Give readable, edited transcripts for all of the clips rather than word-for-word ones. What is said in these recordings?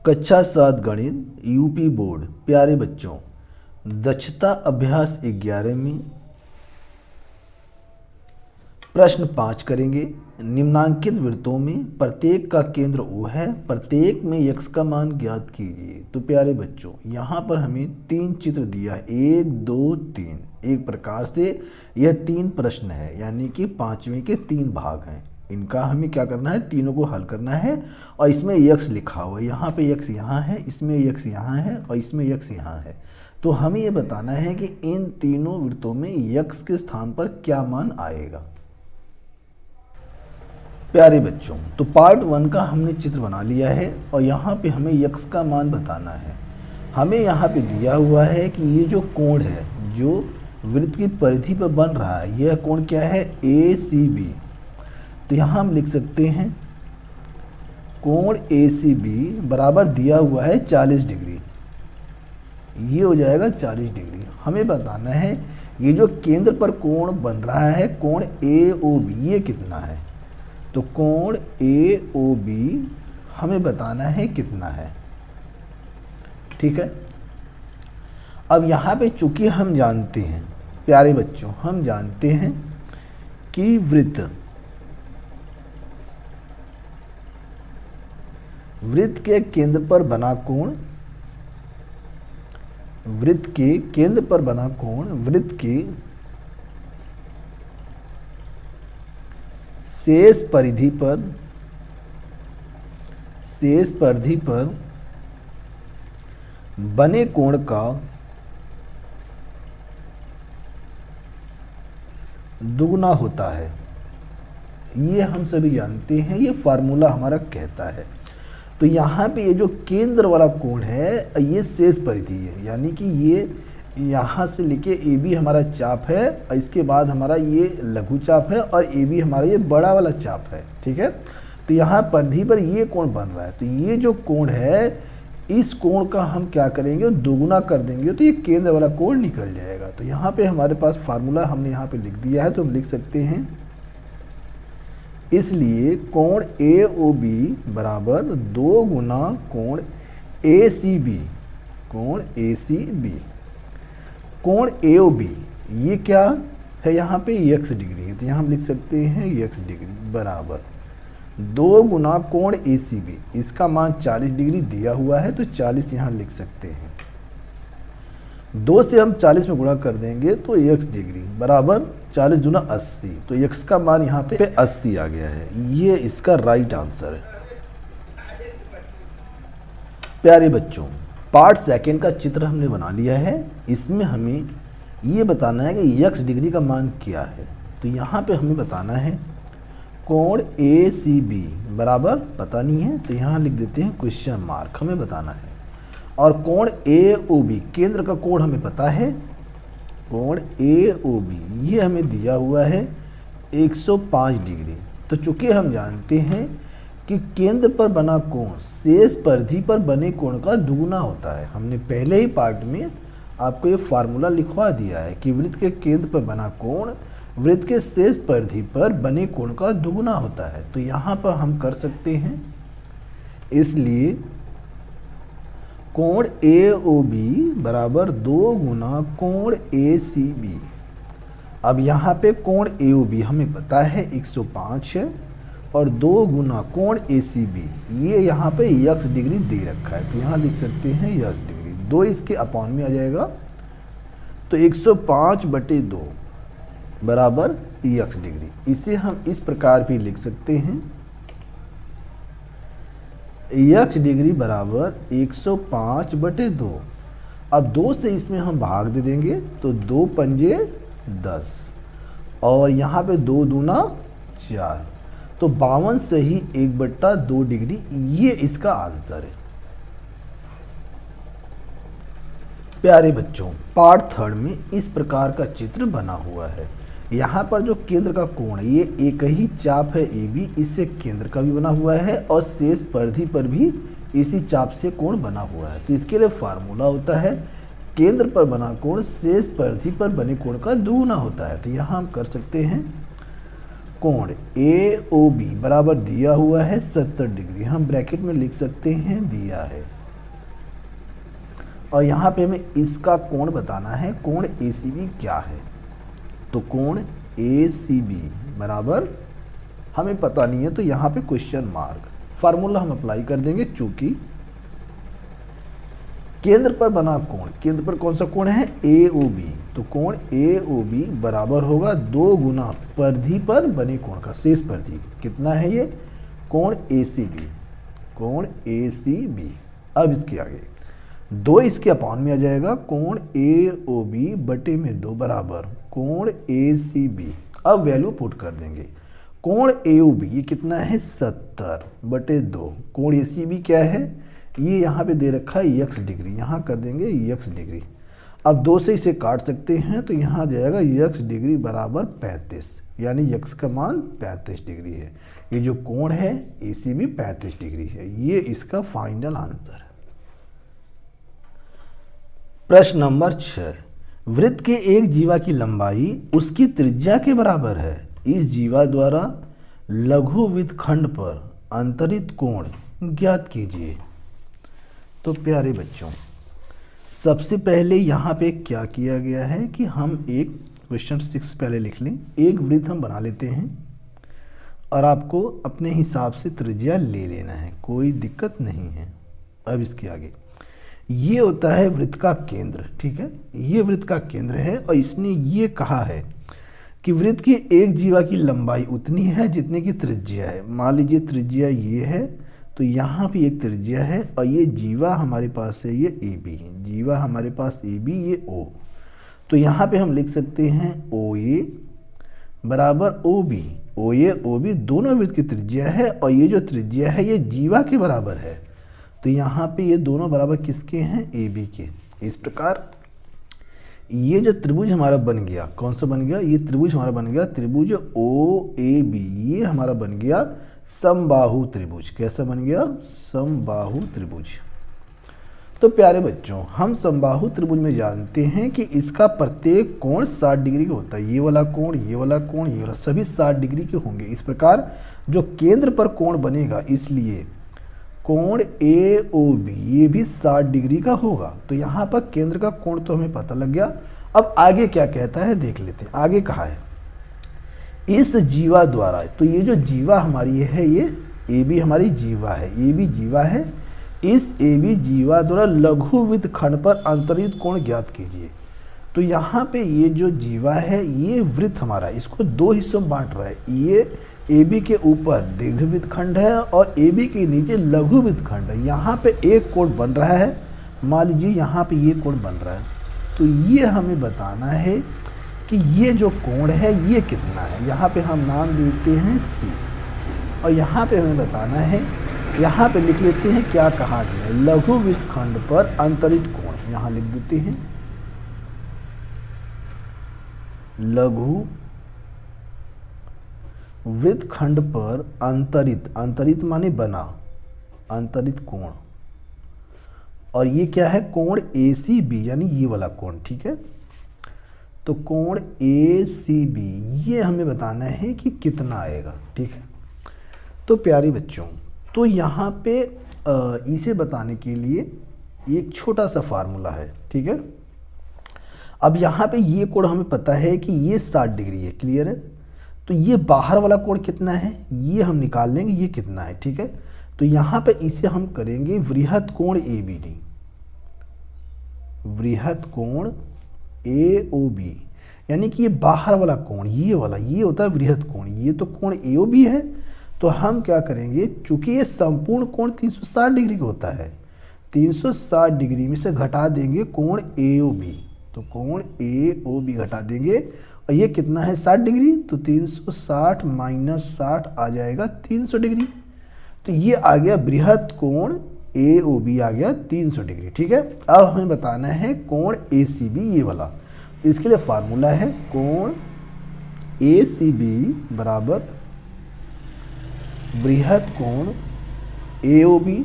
कक्षा 7 गणित UP board. प्यारे बच्चों, दक्षता अभ्यास 11 में प्रश्न 5 करेंगे। निम्नांकित वृत्तों में प्रत्येक का केंद्र O है, प्रत्येक में x का मान ज्ञात कीजिए। तो प्यारे बच्चों, यहाँ पर हमें 3 चित्र दिया है, 1 2 3। एक प्रकार से यह 3 प्रश्न है, यानी कि 5वें के 3 भाग हैं। इनका हमें क्या करना है, तीनों को हल करना है। और इसमें x लिखा हुआ है, यहाँ पे x यहाँ है, इसमें x यहाँ है और इसमें x यहाँ है। तो हमें ये बताना है कि इन तीनों वृत्तों में x के स्थान पर क्या मान आएगा। प्यारे बच्चों, तो पार्ट 1 का हमने चित्र बना लिया है और यहाँ पे हमें x का मान बताना है। हमें यहाँ पे दिया हुआ है कि ये जो कोण है जो वृत्त की परिधि पर बन रहा है, यह कोण क्या है, ACB। तो यहाँ हम लिख सकते हैं कोण ACB बराबर दिया हुआ है 40 डिग्री। ये हो जाएगा 40 डिग्री। हमें बताना है ये जो केंद्र पर कोण बन रहा है कोण AOB, ये कितना है। तो कोण AOB हमें बताना है कितना है, ठीक है। अब यहाँ पे चूंकि हम जानते हैं, प्यारे बच्चों, हम जानते हैं कि वृत्त के केंद्र पर बना कोण, वृत्त के केंद्र पर बना कोण वृत्त के शेष परिधि पर बने कोण का दुगुना होता है। ये हम सभी जानते हैं, ये फार्मूला हमारा कहता है। तो यहाँ पे ये जो केंद्र वाला कोण है ये शेष परिधि है, यानी कि ये यहाँ से लेके AB हमारा चाप है और इसके बाद हमारा ये लघु चाप है और AB हमारा ये बड़ा वाला चाप है, ठीक है। तो यहाँ परिधि पर ये कोण बन रहा है, तो ये जो कोण है इस कोण का हम क्या करेंगे, दोगुना कर देंगे तो ये केंद्र वाला कोण निकल जाएगा। तो यहाँ पे हमारे पास फार्मूला हमने यहाँ पे लिख दिया है, तो हम लिख सकते हैं इसलिए कोण AOB बराबर 2 गुना कोण ACB। कोण ACB, कोण AOB ये क्या है, यहाँ पे x डिग्री है, तो यहाँ हम लिख सकते हैं x डिग्री बराबर 2 गुना कोण ACB। इसका मान 40 डिग्री दिया हुआ है, तो 40 यहाँ लिख सकते हैं। 2 से हम 40 में गुणा कर देंगे तो x डिग्री बराबर 40 दूना 80। तो x का मान यहाँ पे 80 आ गया है। ये इसका राइट आंसर है। प्यारे बच्चों, पार्ट 2 का चित्र हमने बना लिया है। इसमें हमें ये बताना है कि x डिग्री का मान क्या है। तो यहाँ पे हमें बताना है कोण ACB बराबर पता नहीं है, तो यहाँ लिख देते हैं क्वेश्चन मार्क, हमें बताना है। और कोण AOB केंद्र का कोण हमें पता है, कोण AOB ये हमें दिया हुआ है 105 डिग्री। तो चूंकि हम जानते हैं कि केंद्र पर बना कोण शेष परिधि पर बने कोण का दुगुना होता है। हमने पहले ही पार्ट में आपको ये फार्मूला लिखवा दिया है कि वृत्त के केंद्र पर बना कोण वृत्त के शेष परिधि पर बने कोण का दुगुना होता है। तो यहाँ पर हम कर सकते हैं, इसलिए कोण AOB बराबर 2 गुना कोण ACB। अब यहाँ पे कोण AOB हमें पता है 105 है और 2 गुना कोण ACB ये यहाँ पे x डिग्री दे रखा है, तो यहाँ लिख सकते हैं x डिग्री। 2 इसके अपॉन में आ जाएगा, तो 105/2 बराबर x डिग्री। इसे हम इस प्रकार भी लिख सकते हैं x डिग्री बराबर 105/2। अब 2 से इसमें हम भाग दे देंगे तो 2 पंजे 10 और यहाँ पे 2 दूना 4, तो 52 से ही 1/2 डिग्री, ये इसका आंसर है। प्यारे बच्चों, पार्ट 3 में इस प्रकार का चित्र बना हुआ है। यहाँ पर जो केंद्र का कोण है ये एक ही चाप है AB, इससे केंद्र का भी बना हुआ है और शेष परिधि पर भी इसी चाप से कोण बना हुआ है। तो इसके लिए फार्मूला होता है केंद्र पर बना कोण शेष परिधि पर बने कोण का दुगुना होता है। तो यहाँ हम कर सकते हैं कोण AOB बराबर दिया हुआ है 70 डिग्री, हम ब्रैकेट में लिख सकते हैं दिया है और यहाँ पे हमें इसका कोण बताना है, कोण ACB क्या है। तो कोण ACB बराबर हमें पता नहीं है, तो यहाँ पे क्वेश्चन मार्क। फार्मूला हम अप्लाई कर देंगे, चूंकि केंद्र पर बना कोण, केंद्र पर कौन सा कोण है, AOB, तो कोण AOB बराबर होगा 2 गुना परिधि पर बने कोण का शेष परिधि। कितना है ये, कोण ACB, कोण ACB। अब इसके आगे 2 इसके अपान में आ जाएगा, कोण AOB बटे में 2 बराबर कोण ACB। अब वैल्यू पुट कर देंगे, कोण AOB ये कितना है 70 बटे 2, कोण ACB क्या है, ये यहाँ पे दे रखा है x डिग्री, यहाँ कर देंगे x डिग्री। अब 2 से इसे काट सकते हैं, तो यहाँ आ जाएगा x डिग्री बराबर 35, यानी x का मान 35 डिग्री है। ये जो कोण है ACB 35 डिग्री है। ये इसका फाइनल आंसर है। प्रश्न नंबर 6, वृत्त के एक जीवा की लंबाई उसकी त्रिज्या के बराबर है। इस जीवा द्वारा लघु वृत्तखंड पर अंतरित कोण ज्ञात कीजिए। तो प्यारे बच्चों, सबसे पहले यहाँ पे क्या किया गया है कि हम एक क्वेश्चन 6 पहले लिख लें। एक वृत्त हम बना लेते हैं और आपको अपने हिसाब से त्रिज्या ले लेना है, कोई दिक्कत नहीं है। अब इसके आगे ये होता है वृत्त का केंद्र, ठीक है, ये वृत्त का केंद्र है और इसने ये कहा है कि वृत्त की एक जीवा की लंबाई उतनी है जितने की त्रिज्या है। मान लीजिए त्रिज्या ये है, तो यहाँ भी एक त्रिज्या है और ये जीवा हमारे पास है, ये AB है, जीवा हमारे पास AB, ये O। तो यहाँ पे हम लिख सकते हैं OA बराबर OB, OA OB दोनों वृत्त की त्रिज्या है और ये जो त्रिज्या है ये जीवा के बराबर है। तो यहाँ पे ये दोनों बराबर किसके हैं, AB के। इस प्रकार ये जो त्रिभुज हमारा बन गया, कौन सा बन गया, ये त्रिभुज हमारा बन गया त्रिभुज OAB, ये हमारा बन गया समबाहु त्रिभुज। कैसा बन गया, समबाहु त्रिभुज। तो प्यारे बच्चों, हम समबाहु त्रिभुज में जानते हैं कि इसका प्रत्येक कोण 60 डिग्री का होता है। ये वाला कोण, ये वाला कोण, ये वाला, सभी 60 डिग्री के होंगे। इस प्रकार जो केंद्र पर कोण बनेगा, इसलिए कोण AOB ये भी 60 डिग्री का होगा। तो यहाँ पर केंद्र का कोण तो हमें पता लग गया। अब आगे क्या कहता है देख लेते हैं। आगे कहा है इस जीवा द्वारा, तो ये जो जीवा हमारी है, ये AB हमारी जीवा है, AB जीवा है। इस AB जीवा द्वारा लघु वृत्तखंड पर अंतरित कोण ज्ञात कीजिए। तो यहाँ पे ये जो जीवा है, ये वृत्त हमारा, इसको 2 हिस्सों में बांट रहा है। ये AB के ऊपर दीर्घ वृत्तखंड है और AB के नीचे लघु वृत्तखंड है। यहाँ पे एक कोण बन रहा है, मान लीजिए यहाँ पे ये कोण बन रहा है। तो ये हमें बताना है कि ये जो कोण है ये कितना है। यहाँ पे हम नाम देते हैं C और यहाँ पे हमें बताना है, यहाँ पे लिख लेते हैं क्या कहा गया है, लघु वृत्तखंड पर अंतरित कोण। यहाँ लिख देते हैं लघु वृत्तखंड पर अंतरित, अंतरित माने बना, अंतरित कोण। और ये क्या है, कोण ACB, यानी ये वाला कोण, ठीक है। तो कोण ACB ये हमें बताना है कि कितना आएगा, ठीक है। तो प्यारे बच्चों, तो यहाँ पे इसे बताने के लिए एक छोटा सा फार्मूला है, ठीक है। अब यहाँ पे ये कोण हमें पता है कि ये 60 डिग्री है, क्लियर है। तो ये बाहर वाला कोण कितना है, ये हम निकाल लेंगे, ये कितना है, ठीक है। तो यहाँ पे इसे हम करेंगे वृहत कोण ABD, वृहत कोण AOB, यानी कि ये बाहर वाला कोण, ये वाला, ये होता है वृहत कोण। ये तो कोण AOB है। तो हम क्या करेंगे, चूंकि ये संपूर्ण कोण 360 डिग्री का होता है, 360 डिग्री में से घटा देंगे कोण AOB, तो कोण AOB घटा देंगे और ये कितना है 60 डिग्री। तो 360 माइनस 60 आ जाएगा 300 डिग्री। तो ये आ गया बृहत कोण AOB, आ गया 300 डिग्री, ठीक है। अब हमें बताना है कोण ACB, ये वाला। तो इसके लिए फार्मूला है कोण ACB बराबर बृहत कोण AOB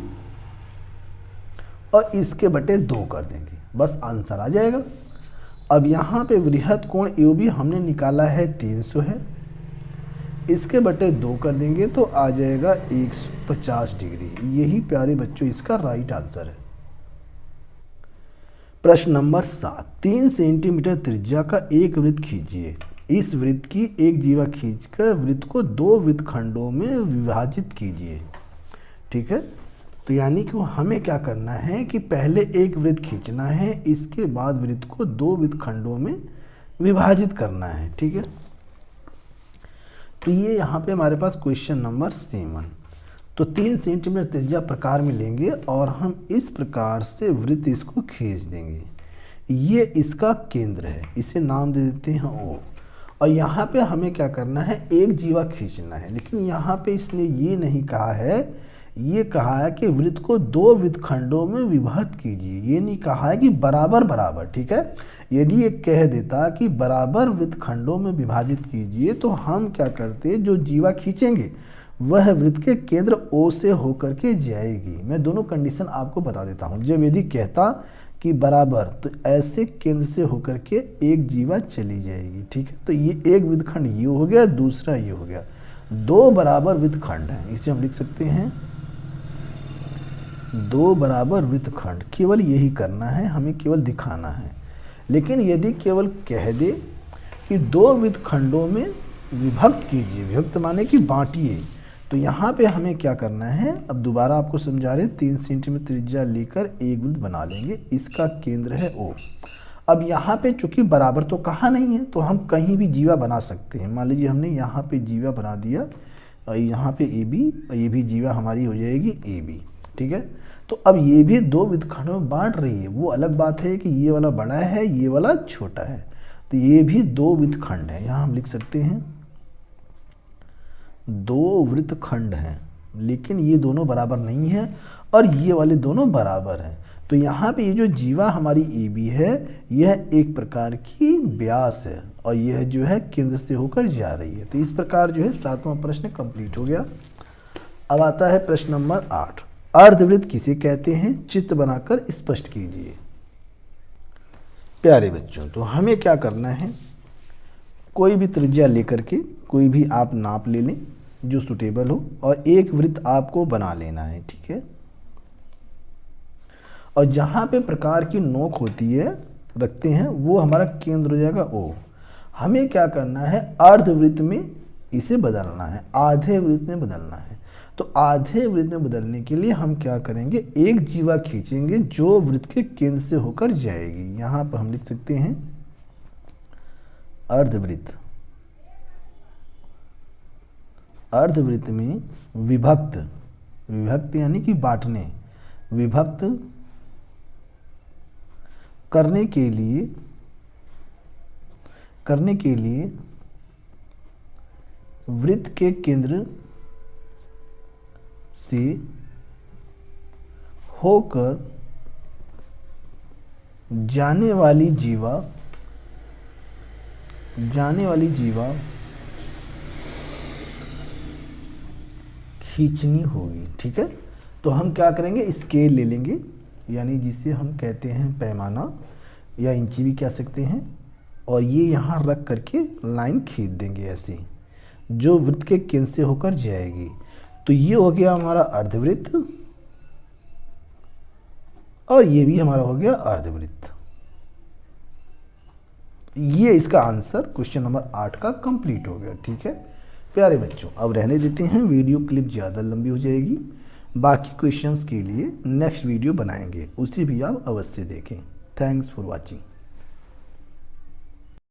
और इसके बटे 2 कर देंगे, बस आंसर आ जाएगा। अब यहाँ पे बृहत कोण AOB हमने निकाला है 300 है, इसके बटे 2 कर देंगे तो आ जाएगा 150 डिग्री। यही प्यारे बच्चों इसका राइट आंसर है। प्रश्न नंबर 7, 3 सेंटीमीटर त्रिज्या का एक वृत्त खींचिए। इस वृत्त की एक जीवा खींचकर वृत्त को 2 वृत्त खंडों में विभाजित कीजिए। ठीक है, तो यानी कि हमें क्या करना है कि पहले एक वृत्त खींचना है, इसके बाद वृत्त को 2 वृत्त खंडों में विभाजित करना है। ठीक है, तो ये यहाँ पे हमारे पास क्वेश्चन नंबर 7। तो 3 सेंटीमीटर त्रिज्या प्रकार में लेंगे और हम इस प्रकार से वृत्त इसको खींच देंगे। ये इसका केंद्र है, इसे नाम दे देते हैं O। और यहाँ पे हमें क्या करना है, एक जीवा खींचना है। लेकिन यहाँ पे इसने ये नहीं कहा है, ये कहा है कि वृत्त को 2 वृत्त खंडों में विभाजित कीजिए, ये नहीं कहा है कि बराबर बराबर। ठीक है, यदि ये कह देता कि बराबर वृत्त खंडों में विभाजित कीजिए तो हम क्या करते, जो जीवा खींचेंगे वह वृत्त के केंद्र O से होकर के जाएगी। मैं दोनों कंडीशन आपको बता देता हूँ। जब यदि कहता कि बराबर, तो ऐसे केंद्र से होकर के एक जीवा चली जाएगी। ठीक है, तो ये एक वृत्त खंड ये हो गया, दूसरा ये हो गया। 2 बराबर वृत्त खंड हैं, इसे हम लिख सकते हैं 2 बराबर वृत्त खंड। केवल यही करना है, हमें केवल दिखाना है। लेकिन यदि केवल कह दे कि 2 वृत्त खंडों में विभक्त कीजिए, विभक्त माने कि बांटिए, तो यहाँ पे हमें क्या करना है, अब दोबारा आपको समझा रहे हैं। 3 सेंटीमीटर त्रिज्या लेकर एक वृत्त बना लेंगे, इसका केंद्र है O। अब यहाँ पे चूंकि बराबर तो कहा नहीं है, तो हम कहीं भी जीवा बना सकते हैं। मान लीजिए हमने यहाँ पे जीवा बना दिया, और यहाँ पे AB, और ये भी जीवा हमारी हो जाएगी AB। ठीक है, तो अब ये भी 2 वृत्त खंडों में बांट रही है। वो अलग बात है कि ये वाला बड़ा है, ये वाला छोटा है, तो ये भी 2 वृत्त खंड है। यहाँ हम लिख सकते हैं 2 वृत्त खंड हैं, लेकिन ये दोनों बराबर नहीं है और ये वाले दोनों बराबर हैं। तो यहाँ पे ये जो जीवा हमारी AB है, यह एक प्रकार की व्यास है और यह जो है केंद्र से होकर जा रही है। तो इस प्रकार जो है 7वां प्रश्न कंप्लीट हो गया। अब आता है प्रश्न नंबर 8, अर्धवृत्त किसे कहते हैं, चित्र बनाकर स्पष्ट कीजिए। प्यारे बच्चों, तो हमें क्या करना है, कोई भी त्रिज्या लेकर के कोई भी आप नाप ले लें जो सुटेबल हो, और एक वृत्त आपको बना लेना है। ठीक है, और जहाँ पे प्रकार की नोक होती है रखते हैं, वो हमारा केंद्र हो जाएगा O। हमें क्या करना है, अर्धवृत्त में इसे बदलना है, आधे वृत्त में बदलना है। तो आधे वृत्त में बदलने के लिए हम क्या करेंगे, एक जीवा खींचेंगे जो वृत्त के केंद्र से होकर जाएगी। यहाँ पर हम लिख सकते हैं अर्धवृत्त। अर्धवृत्त में विभक्त, विभक्त यानी कि बांटने, विभक्त करने के लिए वृत्त के केंद्र से होकर जाने वाली जीवा खींचनी होगी। ठीक है, तो हम क्या करेंगे, स्केल ले लेंगे, यानी जिसे हम कहते हैं पैमाना या इंची भी कह सकते हैं, और ये यहाँ रख करके लाइन खींच देंगे ऐसे, जो वृत्त के केंद्र से होकर जाएगी। तो ये हो गया हमारा अर्धवृत्त, और ये भी हमारा हो गया अर्धवृत्त। ये इसका आंसर क्वेश्चन नंबर 8 का कंप्लीट हो गया। ठीक है प्यारे बच्चों, अब रहने देते हैं, वीडियो क्लिप ज़्यादा लंबी हो जाएगी। बाकी क्वेश्चंस के लिए नेक्स्ट वीडियो बनाएंगे, उसे भी आप अवश्य देखें। Thanks for watching.